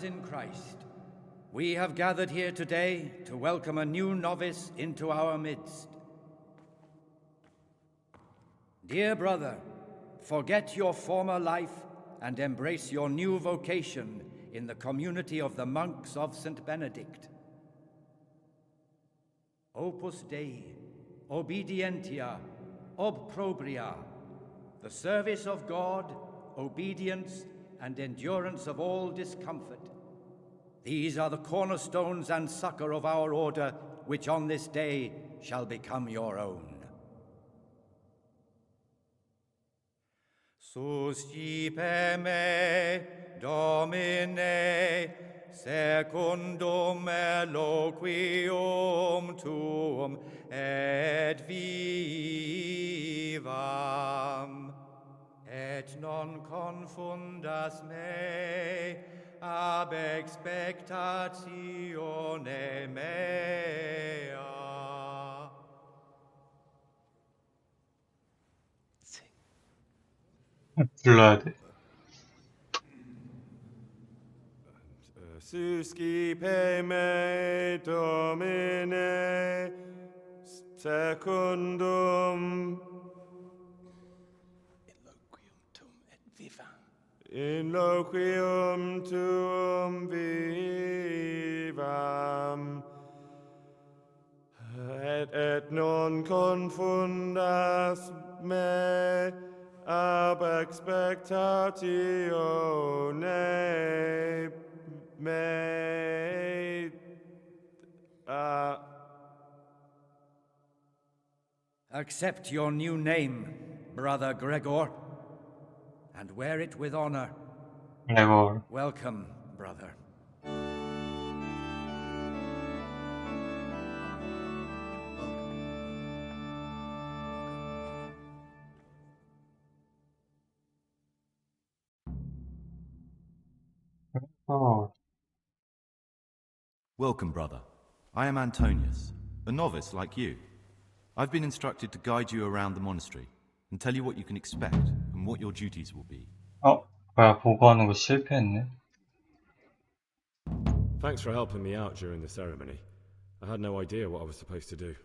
brothers in Christ, we have gathered here today to welcome a new novice into our midst. Dear brother, forget your former life and embrace your new vocation in the community of the monks of St. Benedict. Opus Dei, obedientia, obprobria, the service of God, obedience, and endurance of all discomfort. These are the cornerstones and succor of our order, which on this day shall become your own. Suscipe me, Domine, secundum eloquium tuum, et vivam, et non confundas me ab expectatione mea. 불러야 돼. Suscipe me, Domine, secundum in loquium tuum vivam, et non confundas me ab expectatione mea. Accept your new name, Brother Gregor, and wear it with honor. Gregor. Welcome, brother. Oh. Welcome, brother. I am Antonius, a novice like you. I've been instructed to guide you around the monastery and tell you what you can expect and what your duties will be. 뭐야, 보고하는 거 실패했네. Thanks for helping me out during the ceremony. I had no idea what I was supposed to do.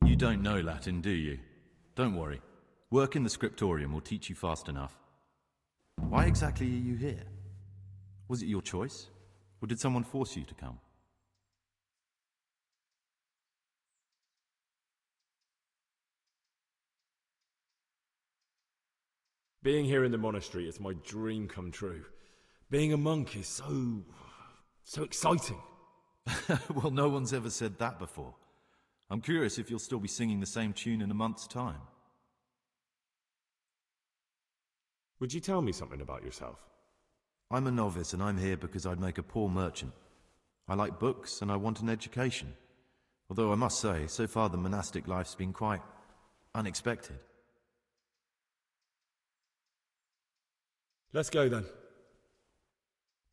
You don't know Latin, do you? Don't worry. Work in the scriptorium will teach you fast enough. Why exactly are you here? Was it your choice? Or did someone force you to come? Being here in the monastery is my dream come true. Being a monk is so exciting. Well, no one's ever said that before. I'm curious if you'll still be singing the same tune in a month's time. Would you tell me something about yourself? I'm a novice and I'm here because I'd make a poor merchant. I like books and I want an education. Although I must say, so far the monastic life's been quite unexpected. Let's go then.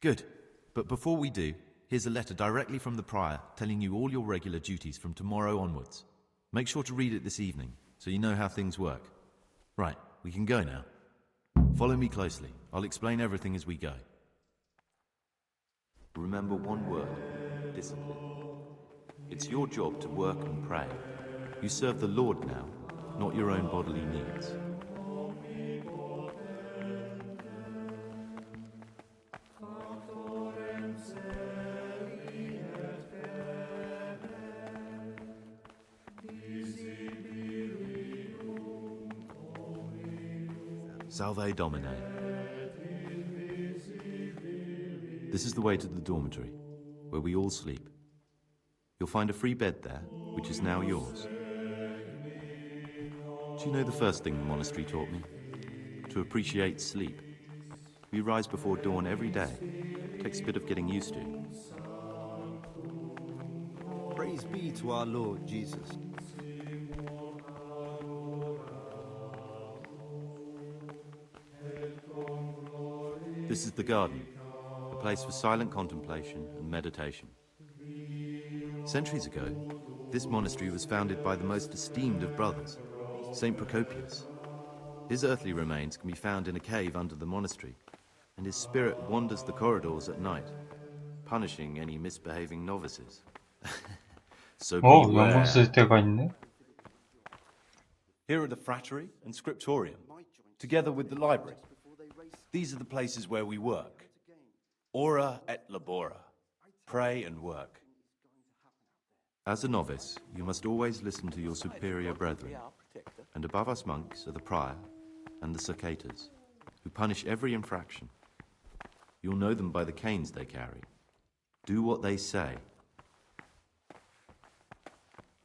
Good. But before we do, here's a letter directly from the prior telling you all your regular duties from tomorrow onwards. Make sure to read it this evening so you know how things work. Right, we can go now. Follow me closely. I'll explain everything as we go. Remember one word: discipline. It's your job to work and pray. You serve the Lord now, not your own bodily needs. Salve Domine. This is the way to the dormitory, where we all sleep. You'll find a free bed there, which is now yours. Do you know the first thing the monastery taught me? To appreciate sleep. We rise before dawn every day. It takes a bit of getting used to. Praise be to our Lord Jesus. This is the garden, a place for silent contemplation and meditation. Centuries ago, this monastery was founded by the most esteemed of brothers, Saint Procopius. His earthly remains can be found in a cave under the monastery, and his spirit wanders the corridors at night, punishing any misbehaving novices. So beware. 연금 쓸 때가 있네? Here are the frattery and scriptorium, together with the library. These are the places where we work. Ora et labora. Pray and work. As a novice, you must always listen to your superior brethren, and above us monks are the prior and the cicatas, who punish every infraction. You'll know them by the canes they carry. Do what they say.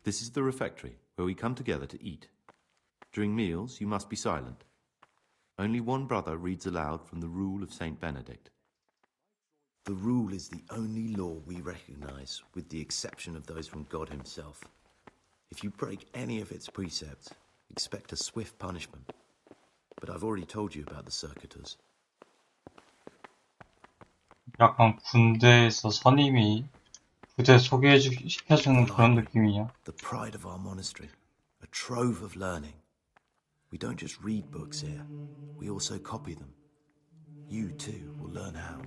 This is the refectory, where we come together to eat. During meals, you must be silent. Only one brother reads aloud from the Rule of Saint Benedict. The rule is the only law we recognize, with the exception of those from God himself. If you break any of its precepts, expect a swift punishment. But I've already told you about the circuitous. 약간 군대에서 선임이 부대 시켜주는 그런 느낌이야. The pride of our monastery, a trove of learning. We don't just read books here, we also copy them. You too will learn how.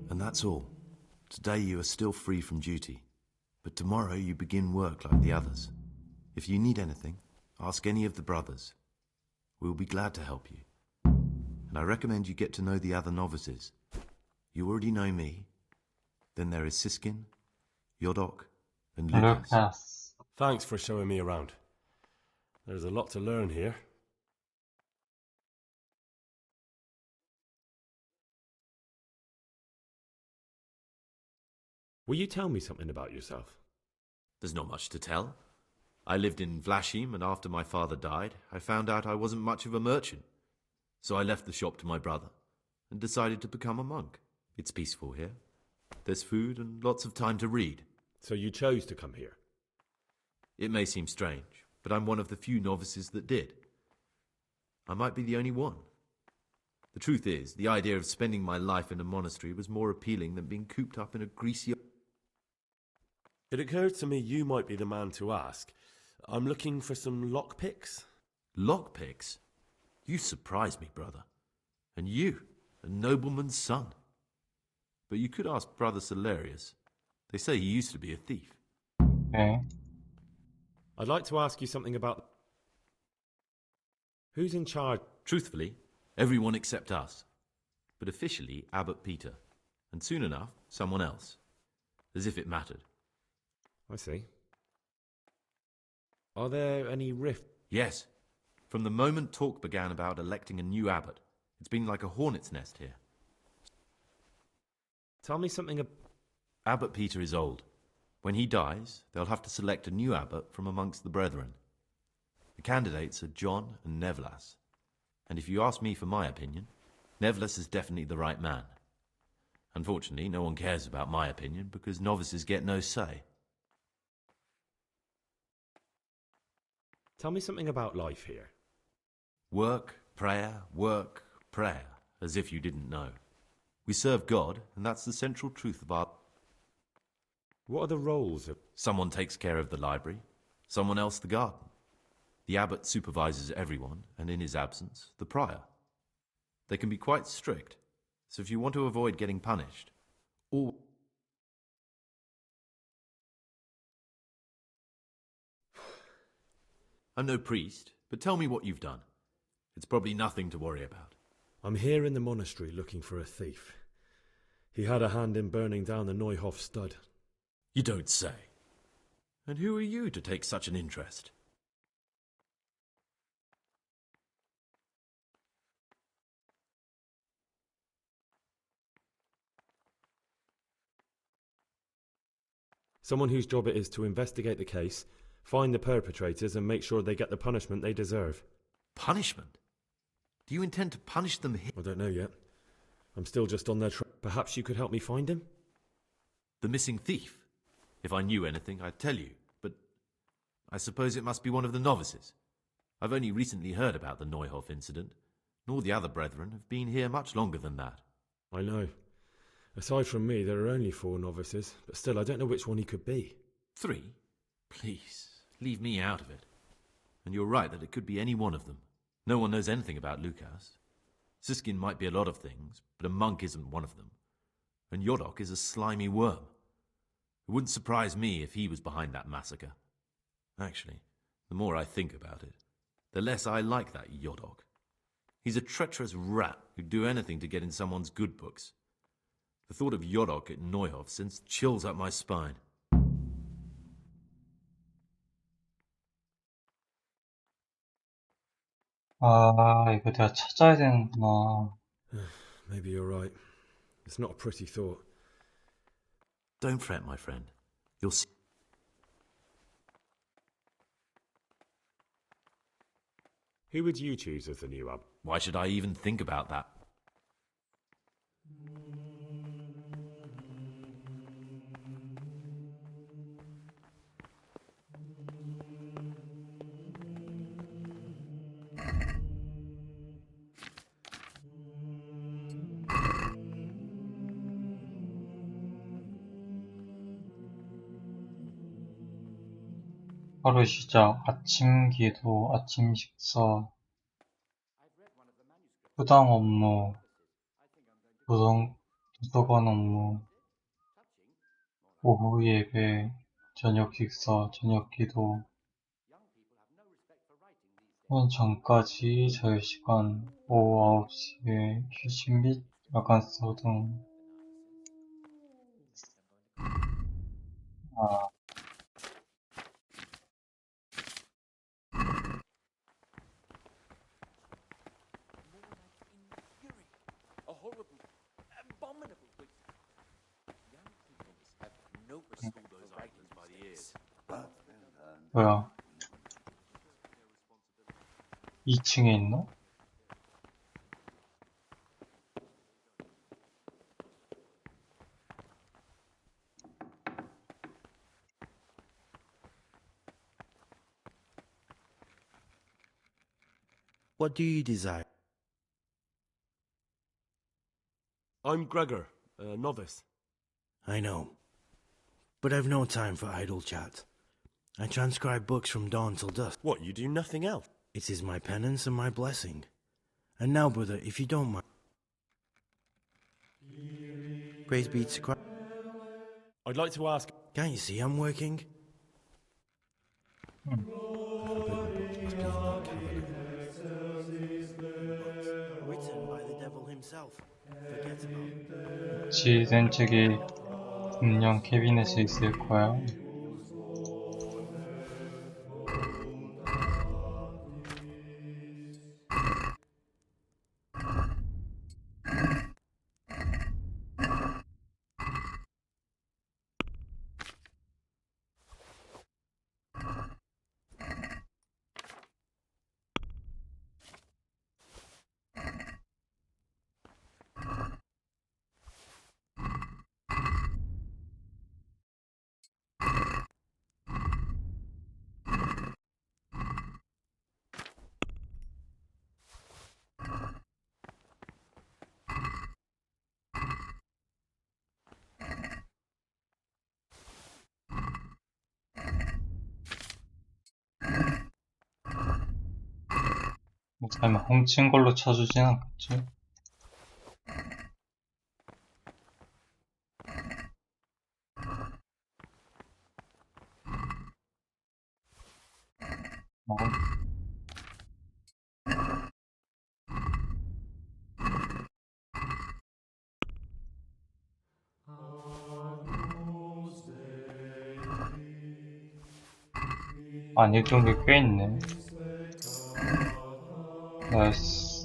And that's all. Today you are still free from duty, but tomorrow you begin work like the others. If you need anything, ask any of the brothers. We will be glad to help you. And I recommend you get to know the other novices. You already know me. Then there is Siskin, Yodok, and Lucas. Lucas. Thanks for showing me around. There's a lot to learn here. Will you tell me something about yourself? There's not much to tell. I lived in Vlashim, and after my father died, I found out I wasn't much of a merchant. So I left the shop to my brother and decided to become a monk. It's peaceful here. There's food and lots of time to read. So you chose to come here? It may seem strange, but I'm one of the few novices that did. I might be the only one. The truth is, the idea of spending my life in a monastery was more appealing than being cooped up in a greasy... It occurred to me you might be the man to ask. I'm looking for some lockpicks. Lockpicks? You surprise me, brother. And you, a nobleman's son. But you could ask Brother Salarius. They say he used to be a thief. Okay. I'd like to ask you something about... Who's in charge? Truthfully, everyone except us. But officially, Abbot Peter. And soon enough, someone else. As if it mattered. I see. Are there any rifts? Yes. From the moment talk began about electing a new abbot, it's been like a hornet's nest here. Tell me something Abbot Peter is old. When he dies, they'll have to select a new abbot from amongst the brethren. The candidates are John and Nevlas. And if you ask me for my opinion, Nevlas is definitely the right man. Unfortunately, no one cares about my opinion because novices get no say. Tell me something about life here. Work, prayer, as if you didn't know. We serve God, and that's the central truth of our... What are the roles of... Someone takes care of the library, someone else the garden. The abbot supervises everyone, and in his absence, the prior. They can be quite strict, so if you want to avoid getting punished, or... I'm no priest, but tell me what you've done. It's probably nothing to worry about. I'm here in the monastery looking for a thief. He had a hand in burning down the Neuhof stud. You don't say. And who are you to take such an interest? Someone whose job it is to investigate the case, find the perpetrators and make sure they get the punishment they deserve. Punishment? Do you intend to punish them here? I don't know yet. I'm still just on their track. Perhaps you could help me find him? The missing thief? If I knew anything, I'd tell you, but I suppose it must be one of the novices. I've only recently heard about the Neuhof incident, nor the other brethren have been here much longer than that. I know. Aside from me, there are only 4 novices, but still, I don't know which one he could be. 3? Please, leave me out of it. And you're right that it could be any one of them. No one knows anything about Lucas. Siskin might be a lot of things, but a monk isn't one of them. And Yodok is a slimy worm. It wouldn't surprise me if he was behind that massacre. Actually, the more I think about it, the less I like that Yodok. He's a treacherous rat who'd do anything to get in someone's good books. The thought of Yodok at Neuhof sends chills up my spine. 아, 이거 내가 찾아야 되는구나. Maybe you're right. It's not a pretty thought. Don't fret, my friend. You'll see. Who would you choose as the new abb? Why should I even think about that? 하루 시작, 아침 기도, 아침 식사, 수당 업무, 도서관 업무, 오후 예배, 저녁 식사, 저녁 기도, 오전 전까지 자유시간, 오후 9시에 휴식 및 야간 수업 등. A horrible, abominable waste. Young people have no respect for writing by the ears. 뭐야? 2층에 있나? What do you desire? I'm Gregor, a novice. I know. But I've no time for idle chat. I transcribe books from dawn till dusk. What, you do nothing else? It is my penance and my blessing. And now, brother, if you don't mind. Praise be to Christ. I'd like to ask... Can't you see I'm working? Written by the devil himself. Forget about it. 지휘된 책이 분명 캐비넷에 있을 거야. 설마 훔친 걸로 쳐주진 않겠지? 안 읽은 게 꽤 있네. 나이스.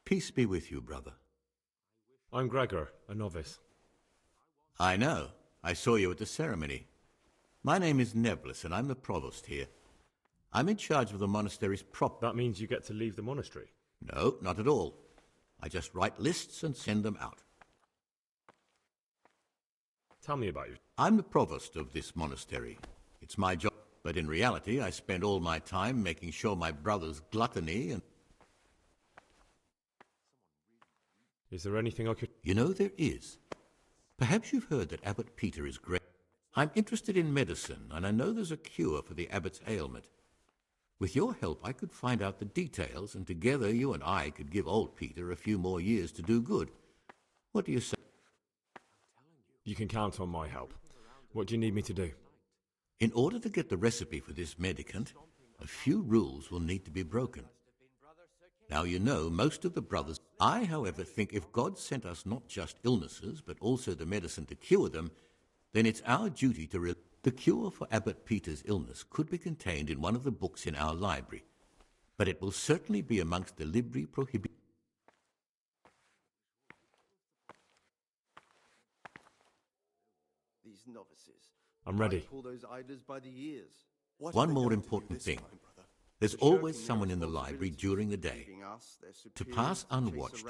Peace be with you, brother. I'm Gregor, a novice. I know. I saw you at the ceremony. My name is Neblis, and I'm the provost here. I'm in charge of the monastery's prop. That means you get to leave the monastery? No, not at all. I just write lists and send them out. Tell me about you. I'm the provost of this monastery. It's my job, but in reality, I spend all my time making sure my brother's gluttony and... Is there anything I could... You know, there is. Perhaps you've heard that Abbot Peter is great. I'm interested in medicine, and I know there's a cure for the abbot's ailment. With your help, I could find out the details, and together you and I could give old Peter a few more years to do good. What do you say? You can count on my help. What do you need me to do? In order to get the recipe for this medicament, a few rules will need to be broken. Now, you know, most of the brothers... I, however, think if God sent us not just illnesses, but also the medicine to cure them, then it's our duty to... The cure for Abbot Peter's illness could be contained in one of the books in our library, but it will certainly be amongst the libri prohibiti. These novices. I'm ready. Pull those idlers by the ears. One more important thing. There's always someone in the library during the day. To pass unwatched,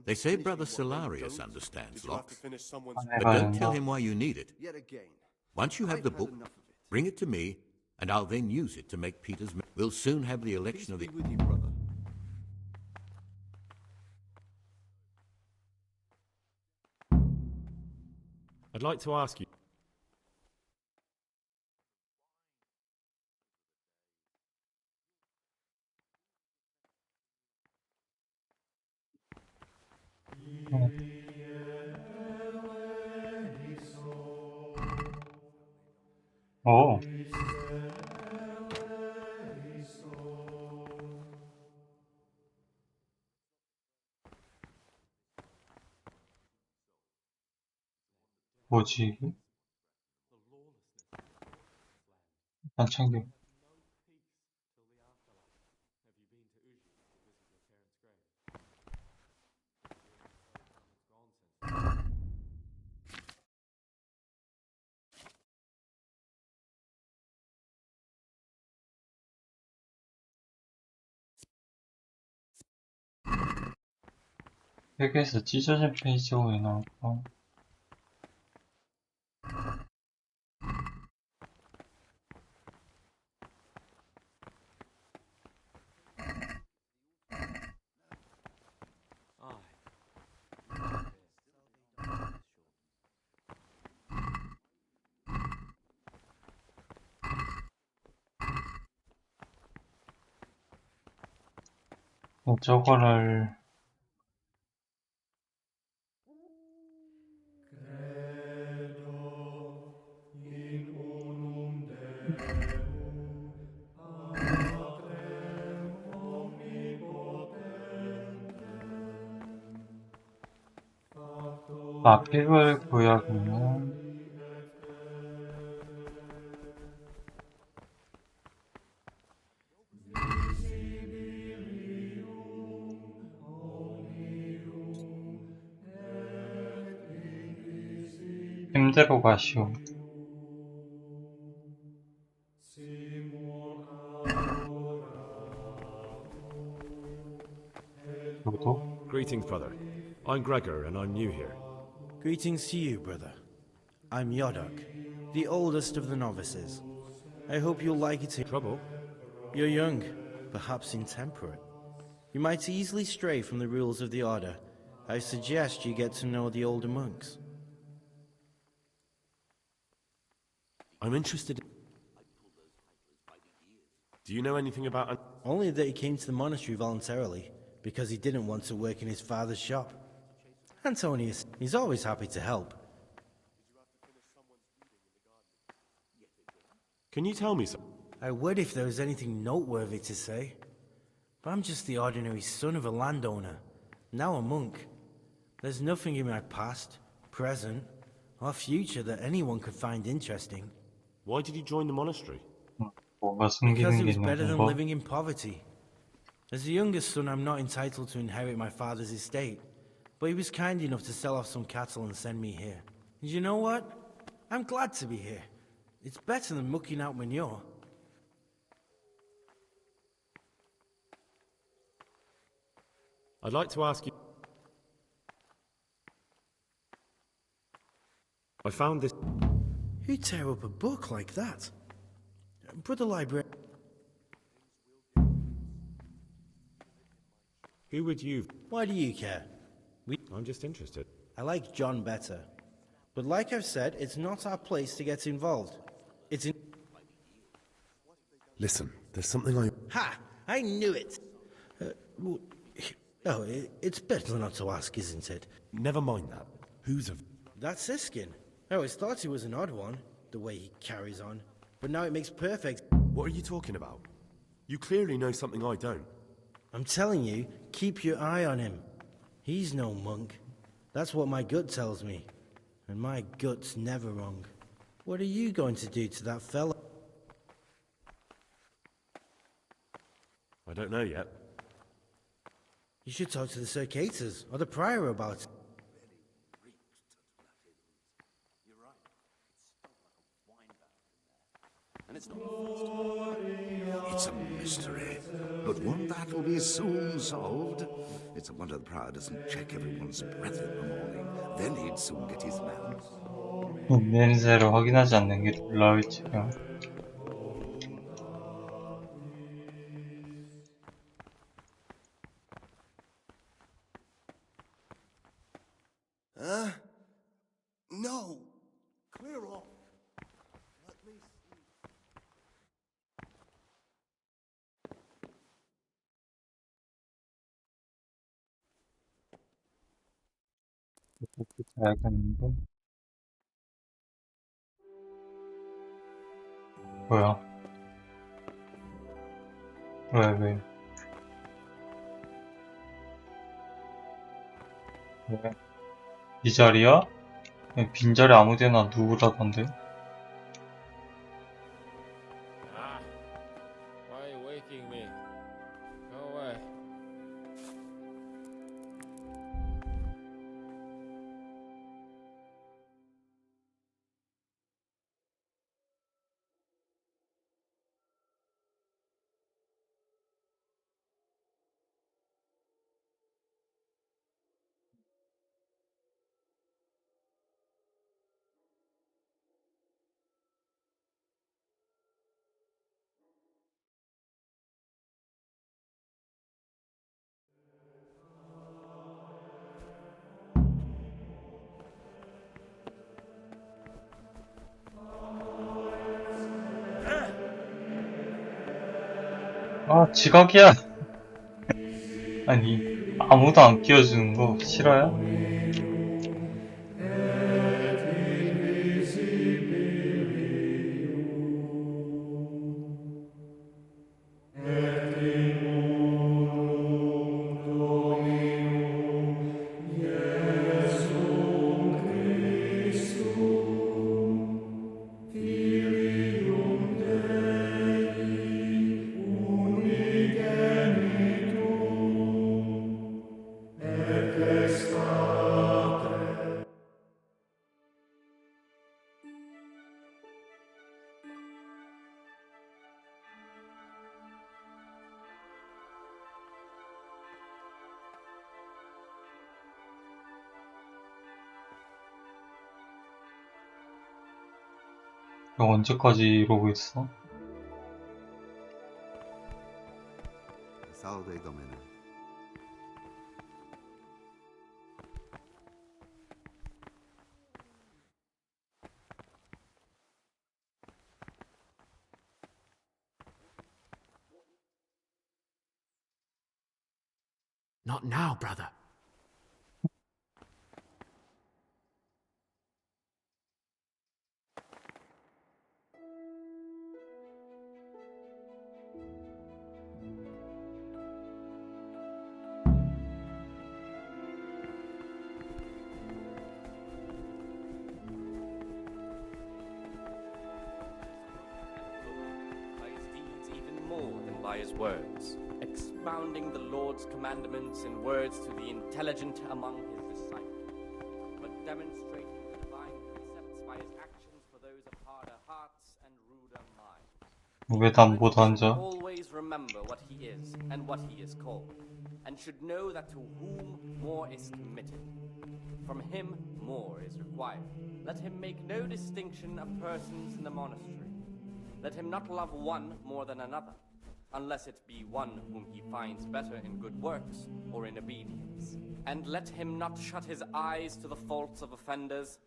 they say Brother Solarius understands locks, but don't tell him why you need it. Yet again. Once you have the book, bring it to me, and I'll then use it to make Peter's... We'll soon have the election of the... With you, brother. I'd like to ask you... 오. 뭐지 이게? 일단 챙겨. 책에서 찢어진 페이지가 왜 나올까? 저거를 마피글 구역이면 힘대로 가시오. 여기도? Greetings, brother. I'm Gregor, and I'm new here. Greetings to you, brother. I'm Yodok, the oldest of the novices. I hope you'll like it here. Trouble? You're young, perhaps intemperate. You might easily stray from the rules of the order. I suggest you get to know the older monks. I'm interested. Do you know anything about... Only that he came to the monastery voluntarily, because he didn't want to work in his father's shop. Antonius, he's always happy to help. Can you tell me something? I would if there was anything noteworthy to say. But I'm just the ordinary son of a landowner, now a monk. There's nothing in my past, present, or future that anyone could find interesting. Why did you join the monastery? 뭐가 Because 숨기는 it 게 was better 있는 than 거? living in poverty. As the youngest son, I'm not entitled to inherit my father's estate, but he was kind enough to sell off some cattle and send me here. And you know what? I'm glad to be here. It's better than mucking out manure. I'd like to ask you... I found this... Who'd tear up a book like that? Brother Librarian... Who would you... Why do you care? I'm just interested. I like John better. But like I've said, it's not our place to get involved. It's in... Listen, there's something I... Ha! I knew it! It's better not to ask, isn't it? Never mind that. Who's of... That's Siskin. I always thought he was an odd one, the way he carries on. But now it makes perfect... What are you talking about? You clearly know something I don't. I'm telling you, keep your eye on him. He's no monk. That's what my gut tells me. And my gut's never wrong. What are you going to do to that fella? I don't know yet. You should talk to the Circators or the Prior about it. It's a mystery, but one that will be soon solved. It's a wonder the Prior doesn't check everyone's breath in the morning. Then he'd soon get his man. 냄새를 확인하지 않는 게 놀라울지요. No. Clear off. Let me see. 어떻게 잘하겠는데? 뭐야? 왜? 왜? 이 자리야? 빈자리 아무데나 누구라던데? Why are you waking me? Go away. 아, 지각이야! 아니, 아무도 안 끼워주는 거 싫어요? 이거 언제까지 이러고 있어? Salve, Domine. Not now, brother. By his deeds even more than by his words. expounding the Lord's commandments in words to the intelligent among his disciples, but demonstrating the divine precepts by his actions for those of harder hearts and ruder minds. 왜 난 못 앉아? Always remember what he is and what he is called, and should know that to whom more is committed, from him more is required. Let him make no distinction of persons in the monastery. Let him not love one more than another, unless it be one whom he finds better in good works or in obedience. And let him not shut his eyes to the faults of offenders,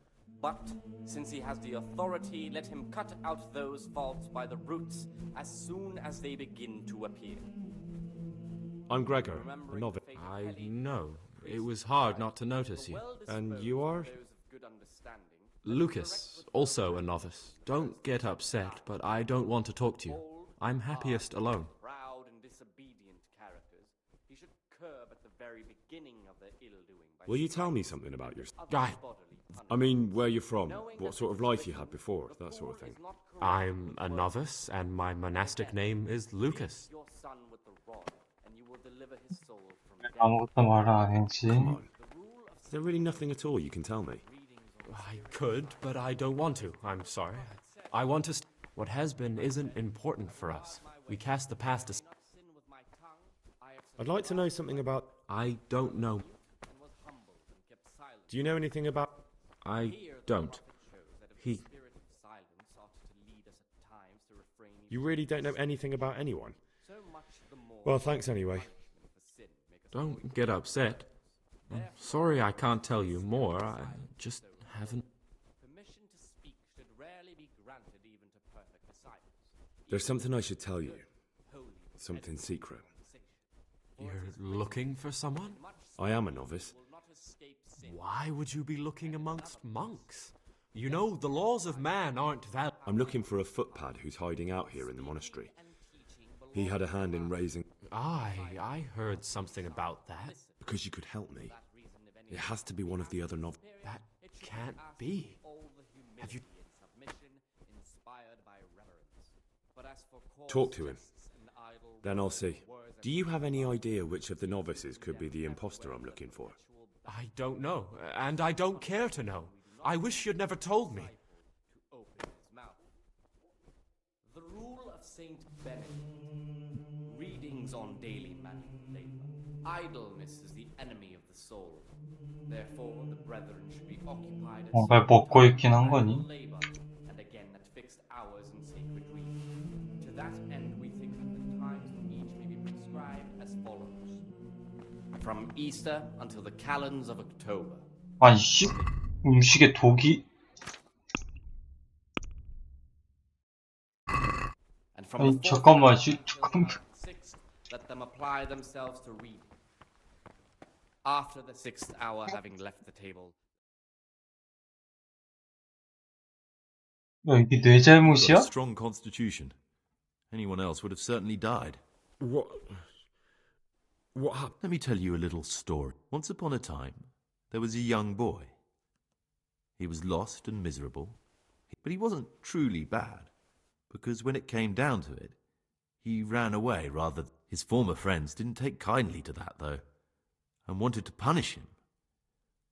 but, since he has the authority, let him cut out those faults by the roots as soon as they begin to appear. I'm Gregor, a novice. I know. It was hard not to notice you. And you are? Lucas, also a novice. Don't get upset, but I don't want to talk to you. I'm happiest alone. Proud and disobedient characters, he should curb at the very beginning of their ill-doing. Will you tell me something about your... I mean, where you're from, what sort of life you had before, that sort of thing. I'm a novice, and my monastic name is Lucas. Your son with the rod, and you will deliver his soul from death. 아무것도 말을 안 했지. Come on. Is there really nothing at all you can tell me? I could, but I don't want to. I'm sorry. I want to... What has been isn't important for us. We cast the past aside. I'd like to know something about... I don't know. Do you know anything about... I don't. He... You really don't know anything about anyone? Well, thanks anyway. Don't get upset. I'm sorry I can't tell you more. I just haven't... Permission to speak should rarely be granted even to perfect disciples. There's something I should tell you. Something secret. You're looking for someone? I am a novice. Why would you be looking amongst monks? You know, the laws of man aren't valid. I'm looking for a footpad who's hiding out here in the monastery. He had a hand in raising... I heard something about that. Because you could help me. It has to be one of the other novices. That can't be. Have you... Talk to him. Then I'll see. Do you have any idea which of the novices could be the imposter I'm looking for? I don't know, and I don't care to know. I wish you'd never told me. The rule of Saint Benedict. Readings on daily manual labor. Idleness is the enemy of the soul. Therefore, the brethren should be occupied at 뭔가 먹고 있긴 한 거니? labor, and again at fixed hours in sacred reading. To that end, we think that the times for each may be prescribed as follows: from Easter until the calends of October. 아니 씨, 음식에 독이. And from 아니 the 잠깐만, 잠깐만. let them apply themselves to read. After the 6th hour, having left the table. 야, 이게 내 You've got a 잘못이야? strong constitution. Anyone else would have certainly died. What happened? Let me tell you a little story. Once upon a time, there was a young boy. He was lost and miserable, but he wasn't truly bad, because when it came down to it, he ran away rather. His former friends didn't take kindly to that, though, and wanted to punish him.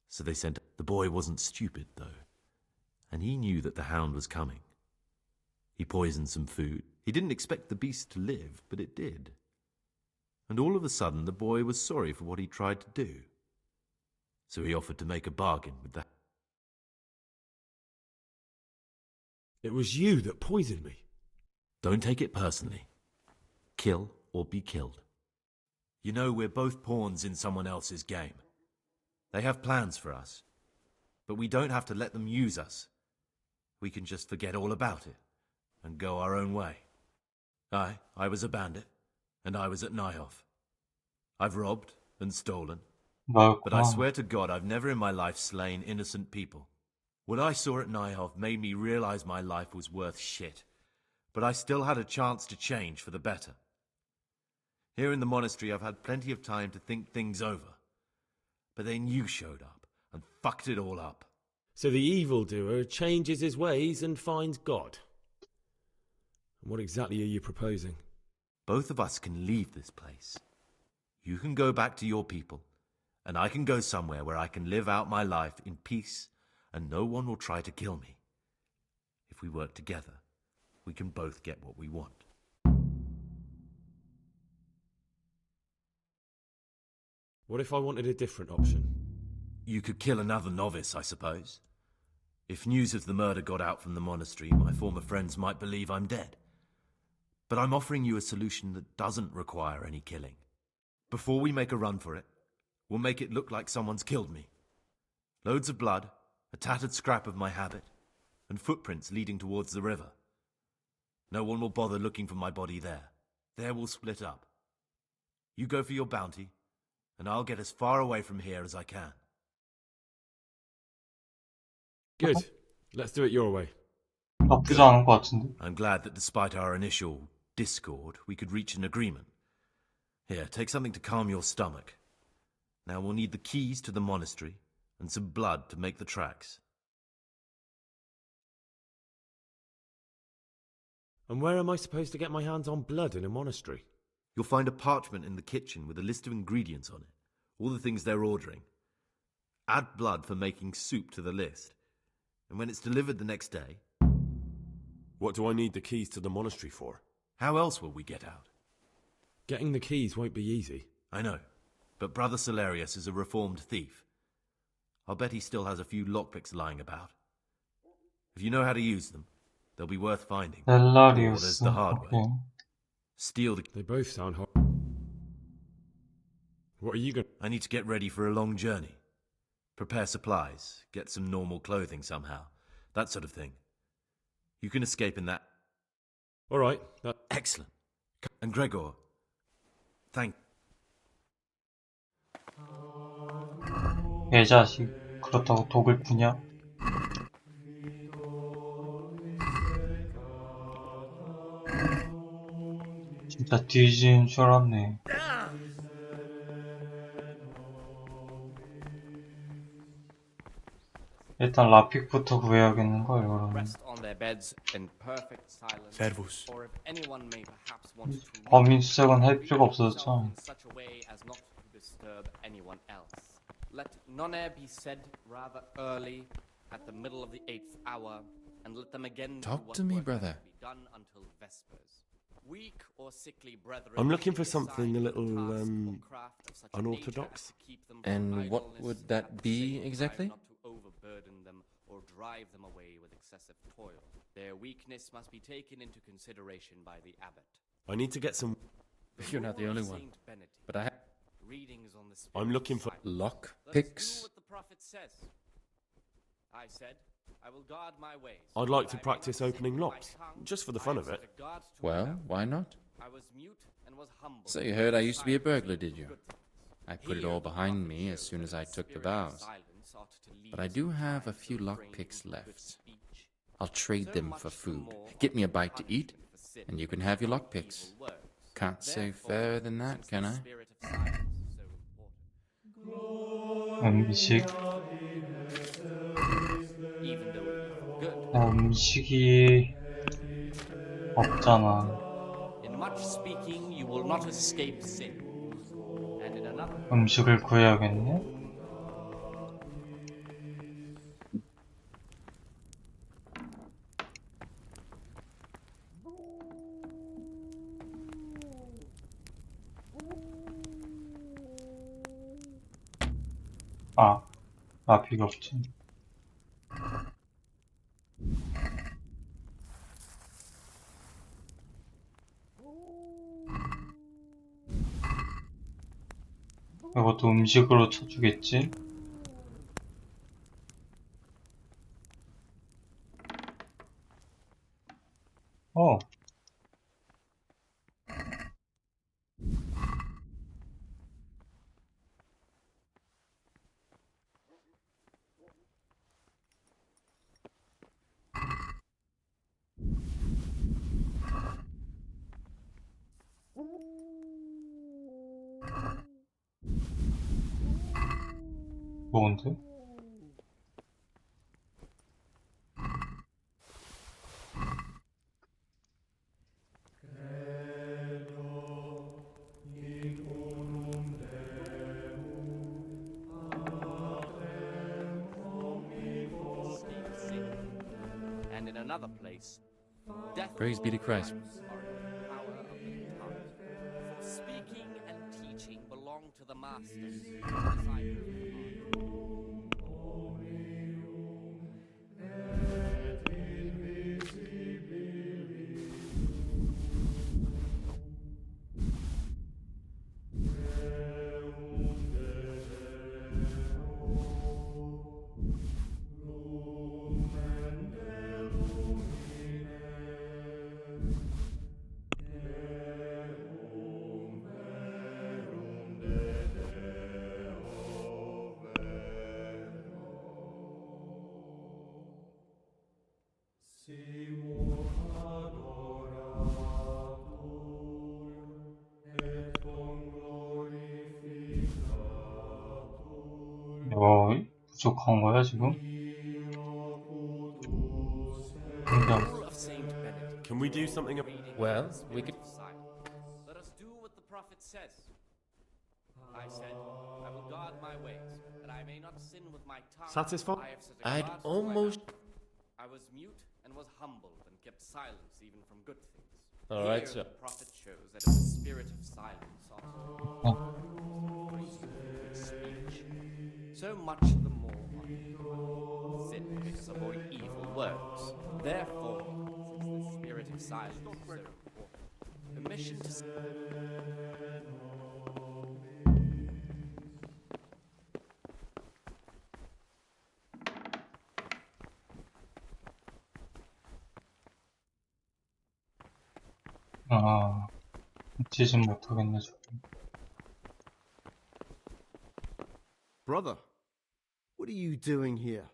So they sent... The boy wasn't stupid, though, and he knew that the hound was coming. He poisoned some food. He didn't expect the beast to live, but it did. And all of a sudden, the boy was sorry for what he tried to do. So he offered to make a bargain with the... It was you that poisoned me. Don't take it personally. Kill or be killed. You know, we're both pawns in someone else's game. They have plans for us, but we don't have to let them use us. We can just forget all about it and go our own way. I was a bandit, and I was at Nyhoff. I've robbed and stolen, but I swear to God I've never in my life slain innocent people. What I saw at Nyhoff made me realize my life was worth shit, but I still had a chance to change for the better. Here in the monastery I've had plenty of time to think things over, but then you showed up and fucked it all up. So the evildoer changes his ways and finds God. And what exactly are you proposing? Both of us can leave this place You can go back to your people, and I can go somewhere where I can live out my life in peace, and no one will try to kill me. If we work together, we can both get what we want. What if I wanted a different option? You could kill another novice, I suppose. If news of the murder got out from the monastery, my former friends might believe I'm dead. But I'm offering you a solution that doesn't require any killing. Before we make a run for it, we'll make it look like someone's killed me. Loads of blood, a tattered scrap of my habit, and footprints leading towards the river. No one will bother looking for my body there. There we'll split up. You go for your bounty, and I'll get as far away from here as I can. Good. Let's do it your way. 나쁘지 않은 것 같은데? I'm glad that despite our initial discord, we could reach an agreement. Here, take something to calm your stomach. Now we'll need the keys to the monastery and some blood to make the tracks. And where am I supposed to get my hands on blood in a monastery? You'll find a parchment in the kitchen with a list of ingredients on it, all the things they're ordering. Add blood for making soup to the list, and when it's delivered the next day... What do I need the keys to the monastery for? How else will we get out? Getting the keys won't be easy. I know, but Brother Salarius is a reformed thief. I'll bet he still has a few lockpicks lying about. If you know how to use them, they'll be worth finding. Or there's the hard way. Steal the... They both sound hard. What are you going... I need to get ready for a long journey. Prepare supplies, get some normal clothing somehow. That sort of thing. You can escape in that. All right. Excellent. And Gregor, thank... 애 자식, 그렇다고 독을 푸냐? 진짜 뒤지는 줄 알았네. 일단 라픽부터 구해야겠는걸, 그러면. Servus. 범인 수색은 할 필요가 없어졌죠. Let non-air be said rather early, at the middle of the 8th hour, and let them again Talk to me, brother. be done until vespers. Weak or sickly brethren, I'm looking for something a little, unorthodox. And what would that be exactly? Not to overburden them or drive them away with excessive toil. Their weakness must be taken into consideration by the abbot. I need to get some... You're not the only one. But I have... Readings on the I'm looking for... lock Let us do picks? what the prophet says. I said, I will guard my ways. I'd like to practice opening locks, just for the fun of it. Well, why not? I was mute and was humble. So you heard I used to be a burglar, did you? I put it all behind me as soon as I took the vows. But I do have a few lockpicks left. I'll trade them for food. Get me a bite to eat, and you can have your lockpicks. Can't say fairer than that, can I? 음식. 음식이 없잖아. In much speaking, you will not escape sin. And in another 음식을 구해야겠네. 아, 라픽이 없지. 이것도 음식으로 쳐주겠지? 어. 뭔데? in another place, death Praise be to Christ. are in the power of the tongue. For speaking and teaching belong to the masters, to the disciples of 이거 부족한 거야 지금? 그냥 Can we do something? Well, we could. Let us do what the prophet says. I said, I will guard my ways, that I may not sin with my tongue. Satisfied? I have set a I'd guard to almost. I was mute and was humbled and kept silence even from good things. All right, Here sir. the prophet shows that in the spirit of silence also speech. So much the more sin makes us avoid evil words. Therefore, since the spirit of silence is so important, permission to 아 지진 못하겠네 저거. Brother, what are you doing here?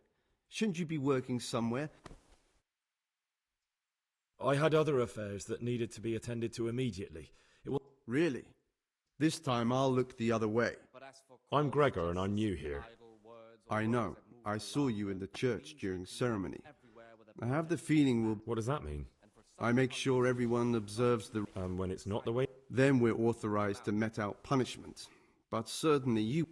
Shouldn't you be working somewhere? I had other affairs that needed to be attended to immediately. Really? This time I'll look the other way. I'm Gregor and I'm new here. I know. I saw you in the church during ceremony. I have the feeling we'll... What does that mean? I make sure everyone observes the... when it's not the way? Then we're authorized to mete out punishment. But certainly you...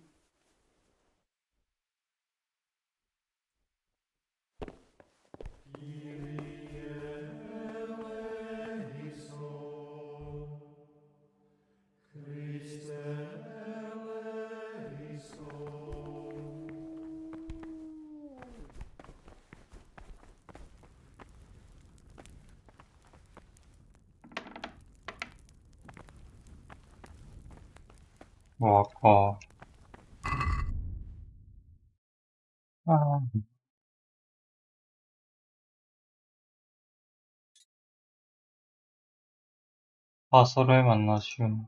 뭐 아까 아 화서를 만나시오.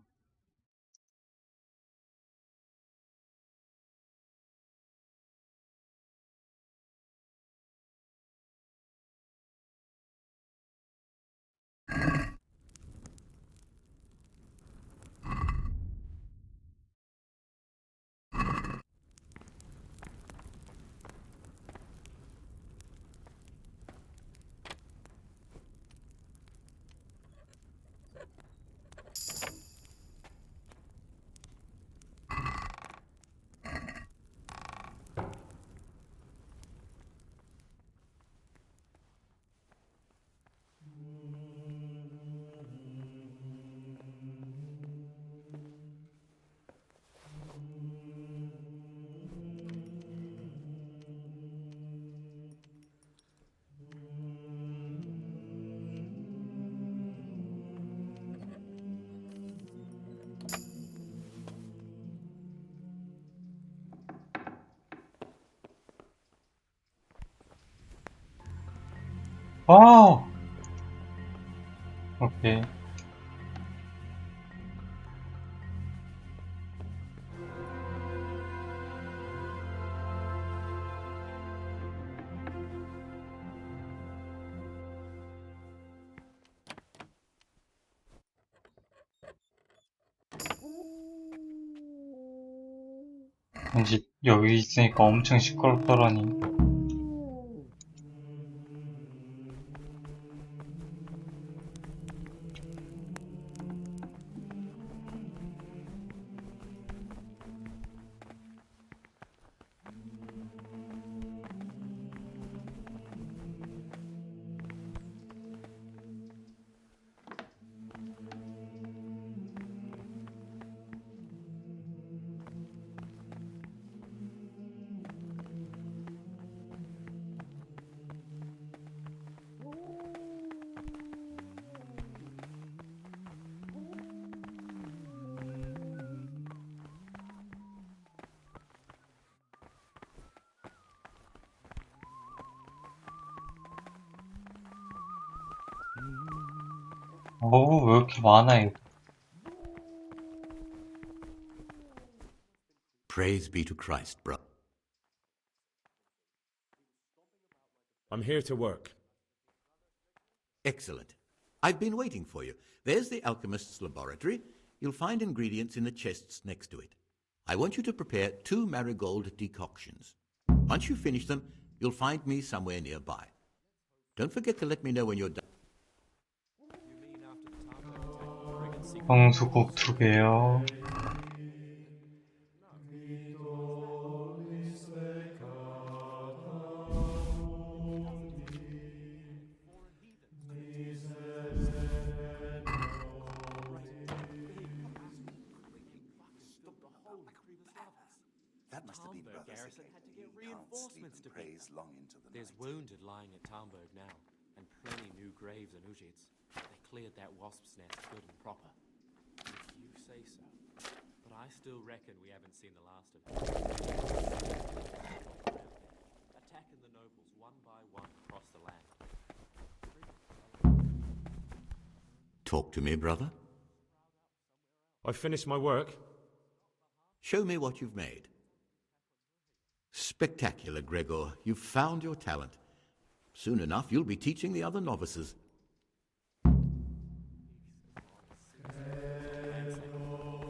아! 오케이. 왠지 여기 있으니까 엄청 시끄럽더라니. 어우, 왜 이렇게 많아, 이거. Praise be to Christ, brother. I'm here to work. Excellent. I've been waiting for you. There's the alchemist's laboratory. You'll find ingredients in the chests next to it. I want you to prepare 2 marigold decoctions. Once you finish them, you'll find me somewhere nearby. Don't forget to let me know when you're done. 정수국 2개요. That must have been Brother Garrison had to get reinforcements to praise long into the There's wounded lying at Talmberg now, and plenty new graves in Ujits. They cleared that wasp's nest good and proper. If you say so. But I still reckon we haven't seen the last of it. Attacking the nobles one by one across the land. Talk to me, brother. I've finished my work. Show me what you've made. Spectacular, Gregor. You've found your talent. Soon enough, you'll be teaching the other novices.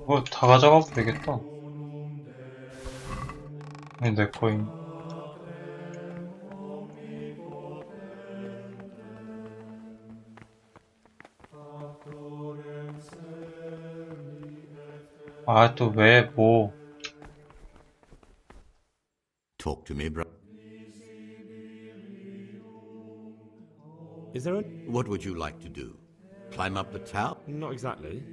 이거 다 가져가도 되겠다. 아니, 내 거임. 아, 또 왜, 뭐. Talk to me, brother. Is there a... What would you like to do? Climb up the tower? Not exactly.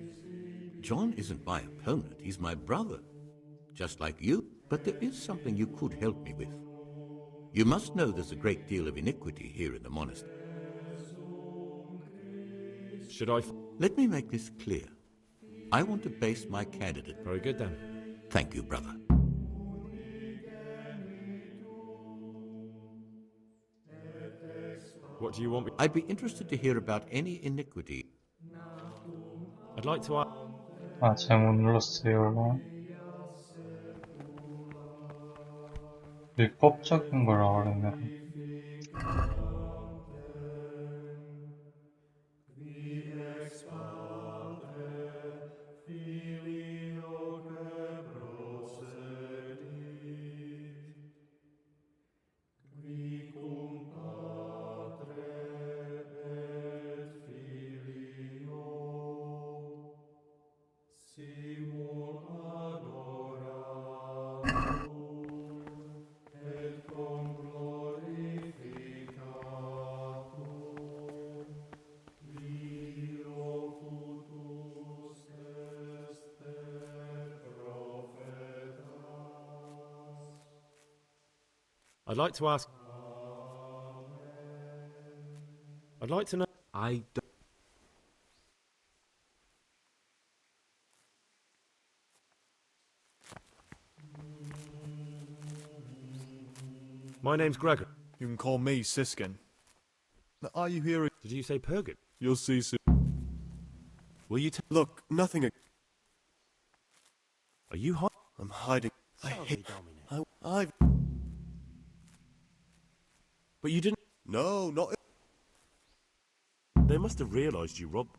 John isn't my opponent, he's my brother. Just like you, but there is something you could help me with. You must know there's a great deal of iniquity here in the monastery. Should I... Let me make this clear. I want to base my candidate... Very good then. Thank you, brother. What do you want me... I'd be interested to hear about any iniquity. I'd like to... 아, 잘못 눌렀어요. 율법적인 걸 하려면. I'd like to ask... I'd like to know... I don't... My name's Gregor. You can call me Siskin. Are you here? Did you say Purgat? You'll see soon. Will you Look, nothing. Are you hiding? I'm hiding. I hate... I've... But you didn't... No, not... They must have realised you robbed.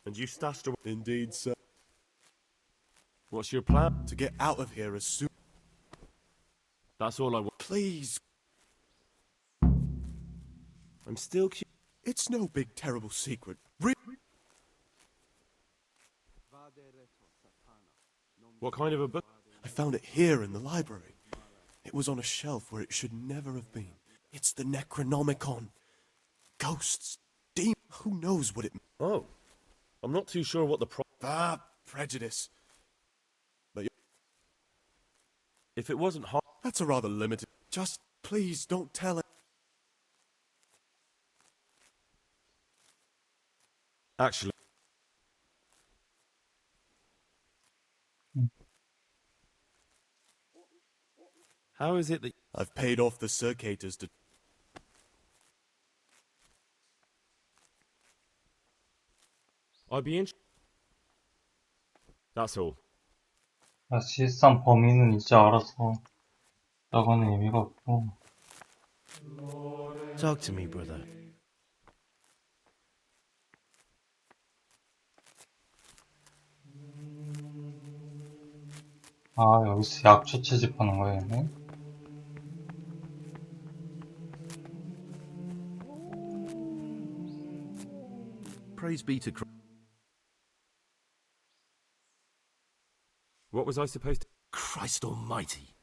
And you stashed away. Indeed, sir. What's your plan? To get out of here as soon... That's all I want. Please. I'm still curious. It's no big, terrible secret. What kind of a book? I found it here in the library. It was on a shelf where it should never have been. It's the Necronomicon. Ghosts. Demons. Who knows what it... Oh. I'm not too sure what the prejudice. But if it wasn't hard... That's a rather limited... Just, please, don't tell it. Actually... How is it that... I've paid off the circators to... I'd be interested. That's all. 실상 범인은 이제 알아서 나가는 의미가 없고. Talk to me, brother. 아, 여기서 약초 채집하는 거야, 얘네? Praise be to Christ. What was I supposed to... Christ almighty.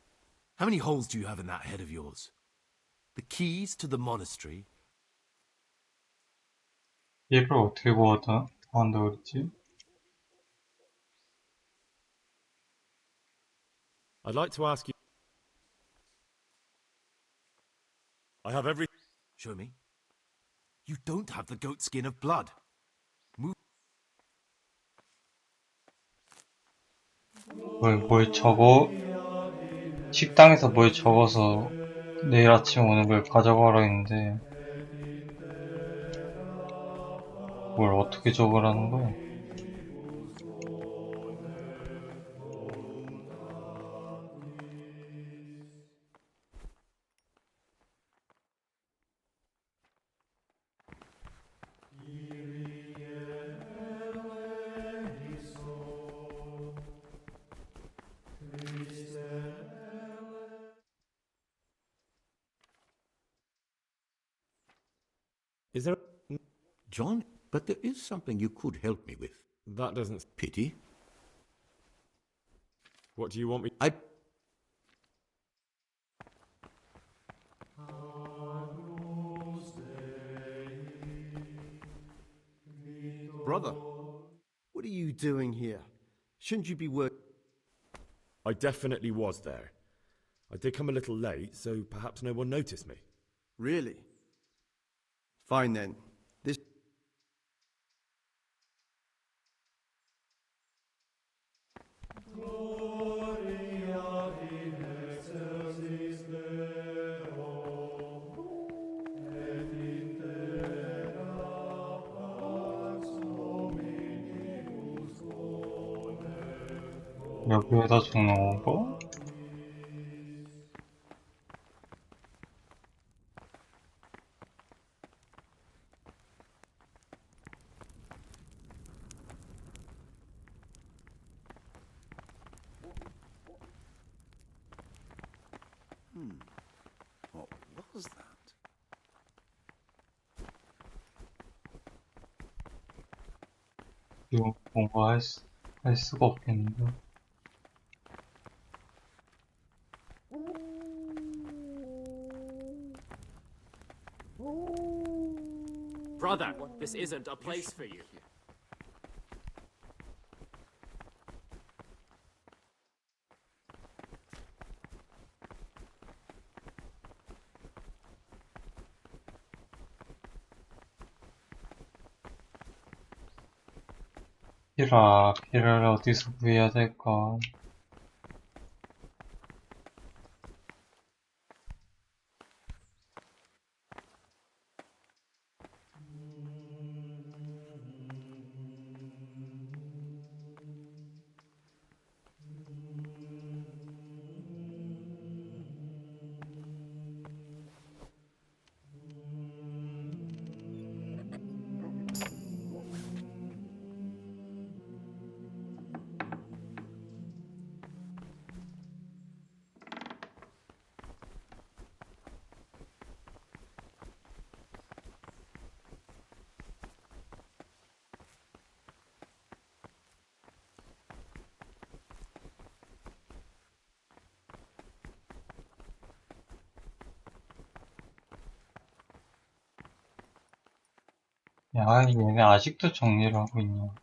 How many holes do you have in that head of yours? The keys to the monastery? 얘를 어떻게 구한다 그랬지? I'd like to ask you... I have every... Show me. You don't have the goat skin of blood. Move. 뭘 적어? 식당에서 뭘 적어서 내일 아침 오는 걸 가져가라 했는데 뭘 어떻게 적으라는 거야? Is there... John, but there is something you could help me with. That doesn't... Pity. What do you want me... Brother, what are you doing here? Shouldn't you be working? I definitely was there. I did come a little late, so perhaps no one noticed me. Really? Fine then. This... 여기에다 적는 거? What was that? 이거 뭔가 할 수가 없겠는데. Brother, this isn't a place for you. 피를 어디서 구해야 될까? 야, 얘네 아직도 정리를 하고 있냐.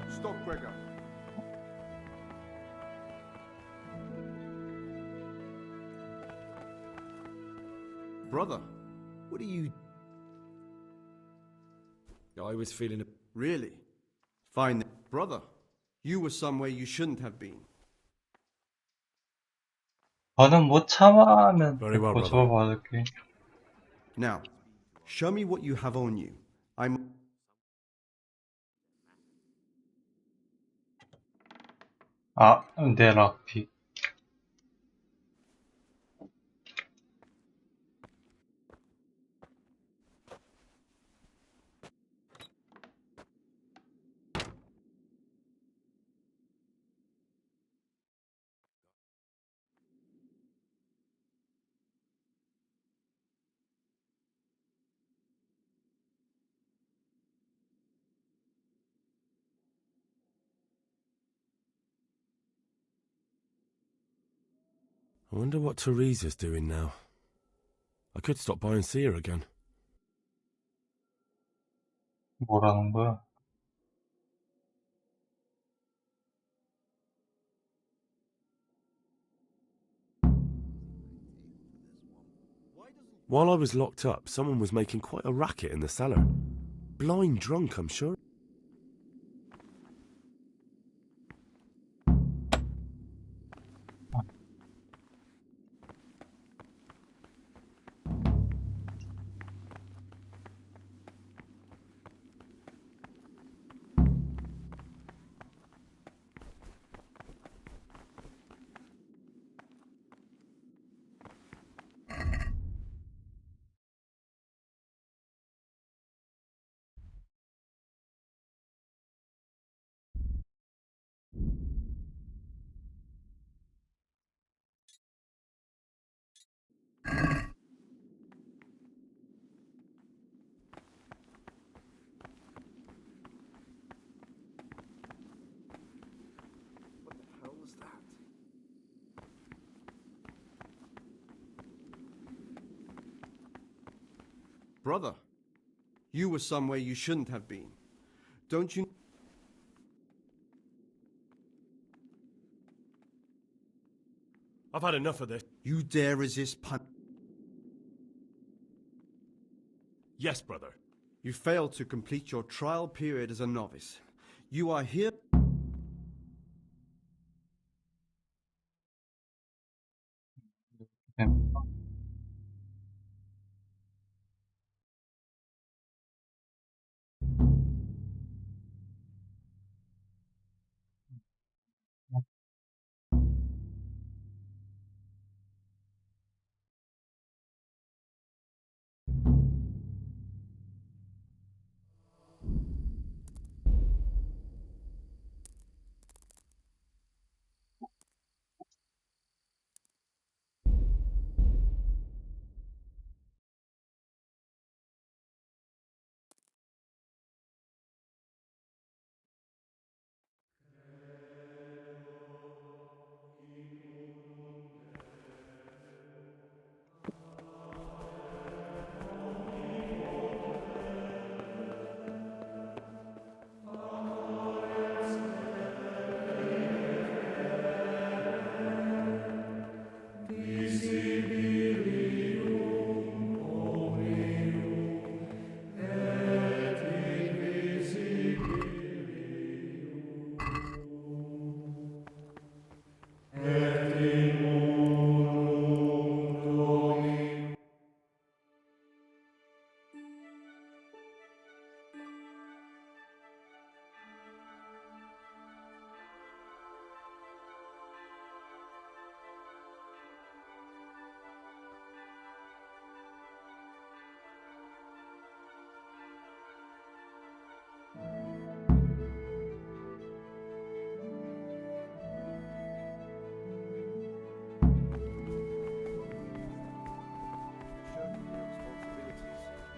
Stop, Gregor. Brother, what are you... I was feeling Really? Fine then. Brother, you were somewhere you shouldn't have been. 저는 못 참아하면 Very well, 됐고 brother. 저거 받을게. Now, show me what you have on you. 내 락픽. I wonder what Teresa's doing now. I could stop by and see her again. 뭐라는 거야? While I was locked up, someone was making quite a racket in the cellar. Blind drunk, I'm sure. Brother, you were somewhere you shouldn't have been. Don't you... I've had enough of this. You dare resist Yes, brother. You failed to complete your trial period as a novice. You are here...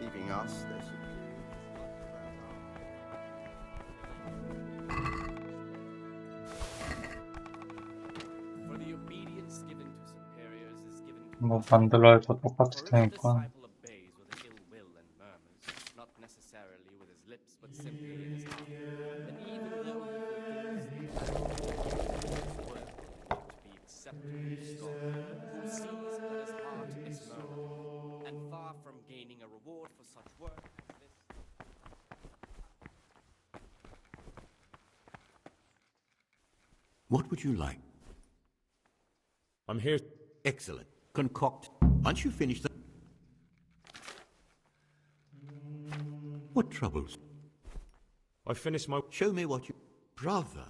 Leaving us, there's... For the obedience given to superiors is given to 뭐 만들어 할 거 똑같을 테니까. obeys with an ill will and murmurs, not necessarily with his lips, but simply in his heart. And even though he fulfills his word to be accepted and restored, who sees that his heart is murmuring, and What would you like? I'm here. Excellent. Concoct. Once you finish the... What troubles? I finished my... Show me what you... Brother.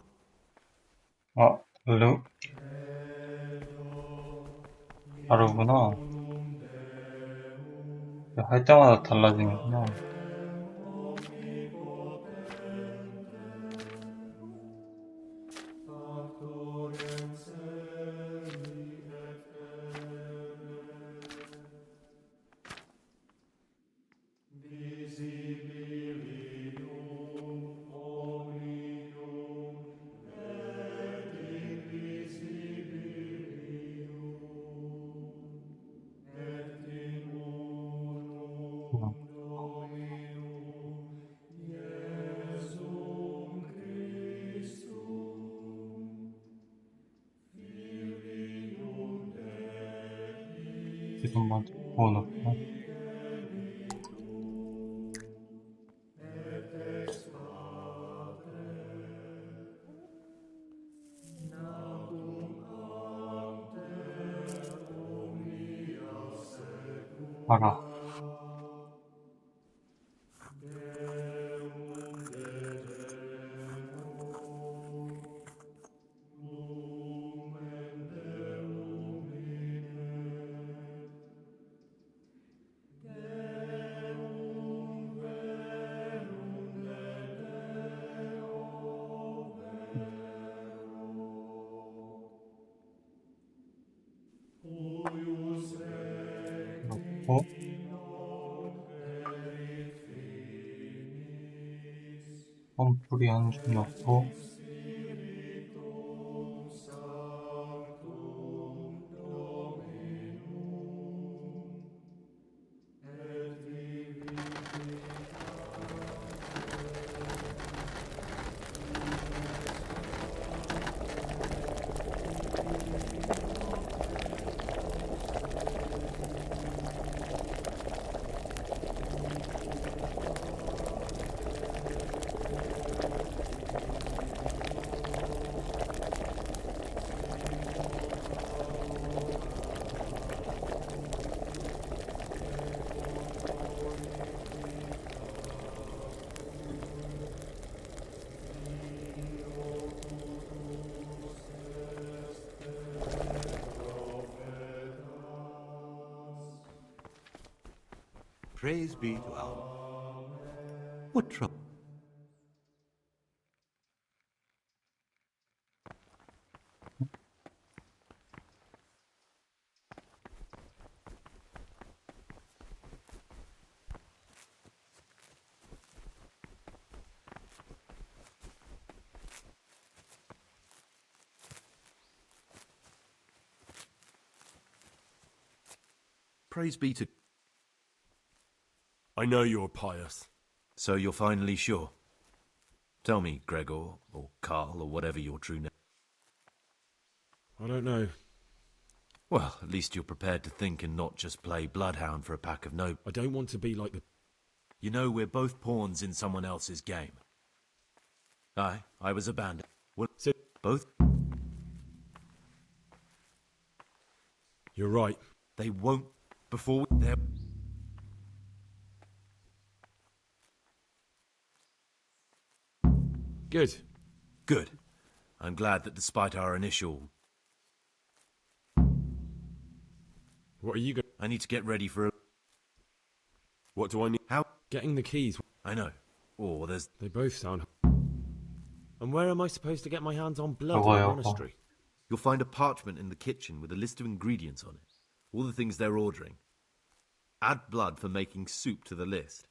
루? 다르구나. 할 때마다 달라지는구나. 기름만 부어놓고. 알아. 넣고. 펌프리 한 줌 넣고. Praise be to our... What trouble? Praise be to... I know you're pious. So you're finally sure? Tell me, Gregor, or Carl, or whatever your true name... I don't know. Well, at least you're prepared to think and not just play bloodhound for a pack of nobles. I don't want to be like the... You know, we're both pawns in someone else's game. I was abandoned. Well, So, both... you're right. They won't... Before they're... Good. Good. I'm glad that despite our initial... What are you going... I need to get ready for a... What do I need? How? Getting the keys. I know. Or there's... They both sound... And where am I supposed to get my hands on blood in Oh, a yeah. monastery? You'll find a parchment in the kitchen with a list of ingredients on it. All the things they're ordering. Add blood for making soup to the list.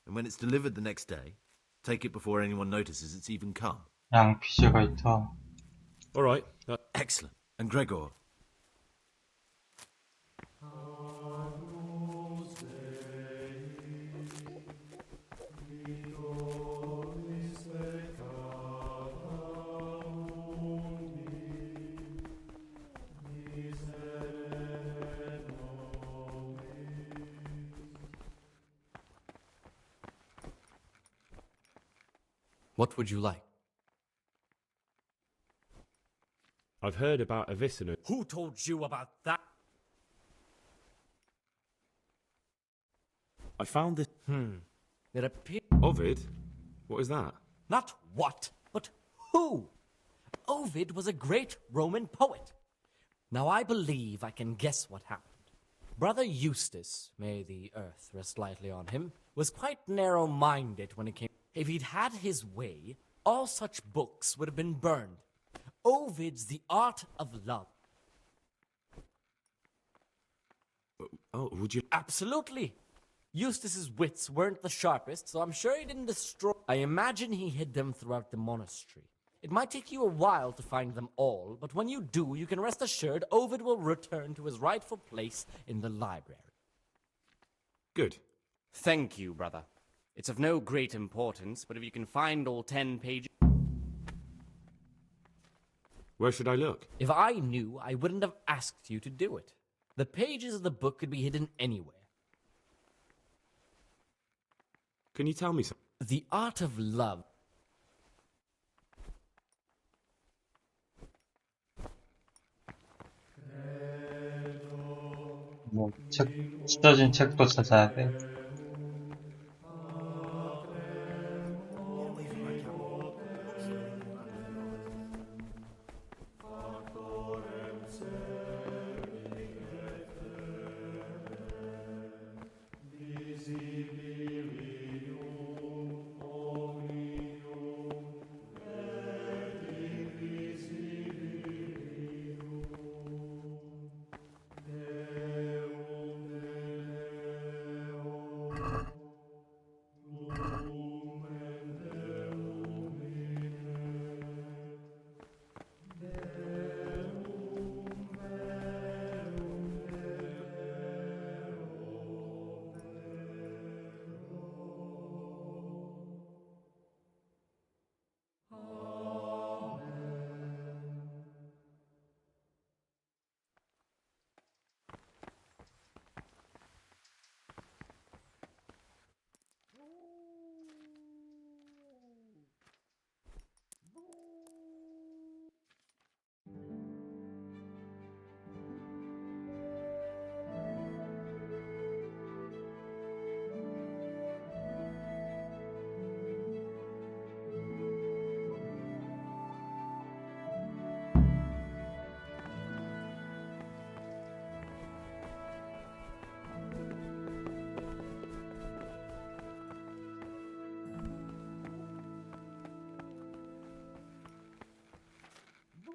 And when it's delivered the next day, take it before anyone notices it's even come. 양피제가 있다. All right. Excellent. And Gregor... What would you like? I've heard about Avicenna. Who told you about that? I found this. It appears. Ovid? What is that? Not what, but who? Ovid was a great Roman poet. Now I believe I can guess what happened. Brother Eustace, may the earth rest lightly on him, was quite narrow-minded when it came. If he'd had his way, all such books would have been burned. Ovid's The Art of Love. Oh, would you? Absolutely. Eustace's wits weren't the sharpest, so I'm sure he didn't destroy. I imagine he hid them throughout the monastery. It might take you a while to find them all, but when you do, you can rest assured Ovid will return to his rightful place in the library. Good. Thank you, brother. It's of no great importance, but if you can find all 10 pages... Where should I look? If I knew, I wouldn't have asked you to do it. The pages of the book could be hidden anywhere. Can you tell me something? The Art of Love. 뭐 책, 찢어진 책도 찾아야 돼.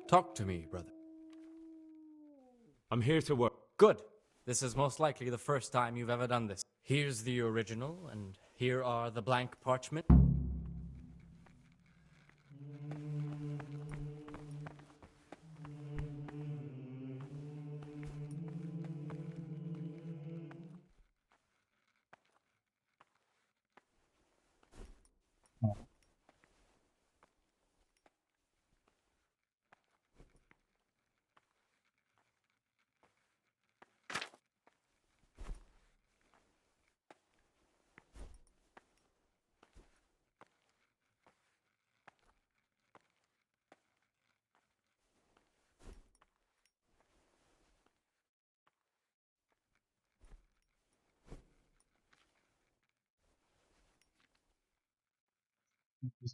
Talk to me, brother. I'm here to work. Good. This is most likely the first time you've ever done this. Here's the original, and here are the blank parchment.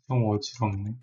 좀 어지럽네.